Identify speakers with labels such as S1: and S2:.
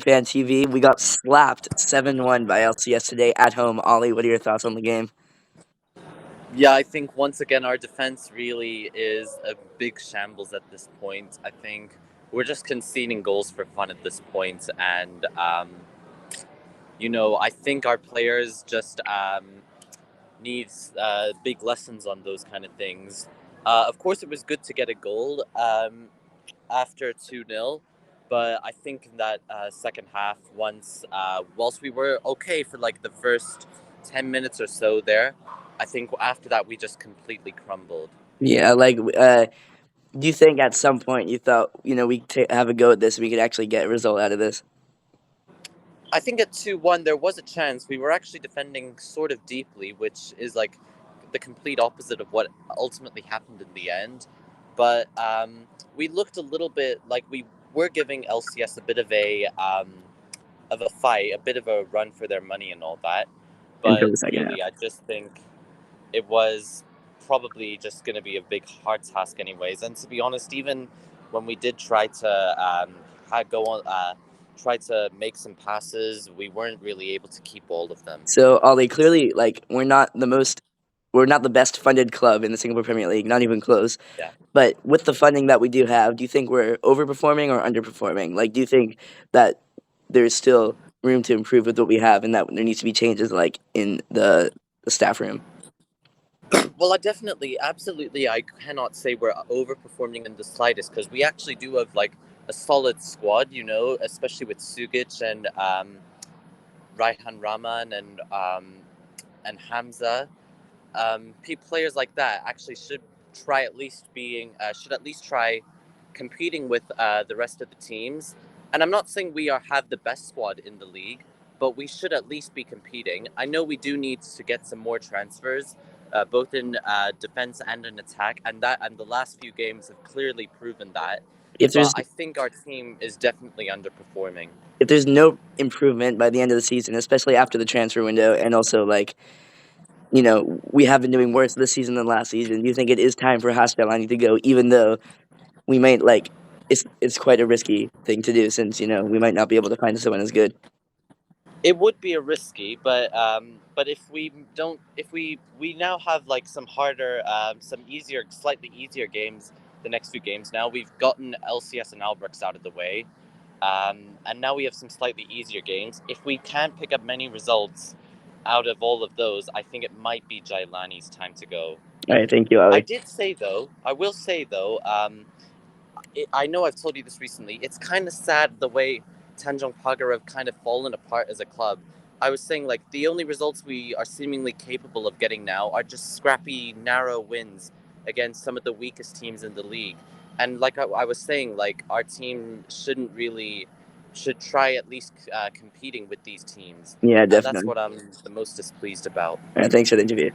S1: Fan TV. We got slapped 7-1 by LCS today at home. Ollie, what are your thoughts on the game?
S2: Yeah, I think once again our defense really is a big shambles at this point. I think we're just conceding goals for fun at this point, and I think our players just needs big lessons on those kind of things. Of course, it was good to get a goal after 2-0, but I think in that second half, whilst we were okay for like the first 10 minutes or so there, I think after that we just completely crumbled.
S1: Yeah, do you think at some point you thought, we could have a go at this, we could actually get a result out of this?
S2: I think at 2-1 there was a chance. We were actually defending sort of deeply, which is like the complete opposite of what ultimately happened in the end. But we looked a little bit like we were giving LCS a bit of a fight, a bit of a run for their money and all that.
S1: Until
S2: But
S1: the second half.
S2: really, I just think it was probably just going to be a big hard task, anyways. And to be honest, even when we did try to go on, try to make some passes, we weren't really able to keep all of them.
S1: So, Ollie, clearly, we're not the best funded club in the Singapore Premier League, not even close.
S2: Yeah.
S1: But with the funding that we do have, do you think we're overperforming or underperforming? Do you think that there's still room to improve with what we have, and that there needs to be changes, in the staff room?
S2: Well, absolutely, I cannot say we're overperforming in the slightest because we actually do have like a solid squad, especially with Sugic and Raihan Rahman and Hamza. Players like that actually should at least try competing with the rest of the teams. And I'm not saying we have the best squad in the league, but we should at least be competing. I know we do need to get some more transfers, both in defense and in attack, and the last few games have clearly proven that.
S1: If
S2: But
S1: there's
S2: I think our team is definitely underperforming.
S1: if there's no improvement by the end of the season, especially after the transfer window, and also we have been doing worse this season than last season, do you think it is time for Haskelani to go, even though we might it's quite a risky thing to do since we might not be able to find someone as good?
S2: It would be a risky, but if we now have like some harder, slightly easier games the next few games. Now we've gotten LCS and Albrechts out of the way, and now we have some slightly easier games. If we can't pick up many results out of all of those, I think it might be Jailani's time to go.
S1: All right, thank you, Ali.
S2: I will say though, I know I've told you this recently. It's kind of sad the way Tanjong Pagar have kind of fallen apart as a club. I was saying like the only results we are seemingly capable of getting now are just scrappy, narrow wins against some of the weakest teams in the league. And like I was saying, like our team should try at least competing with these teams.
S1: Yeah,
S2: And that's
S1: definitely.
S2: what I'm the most displeased about.
S1: All right, thanks for the interview.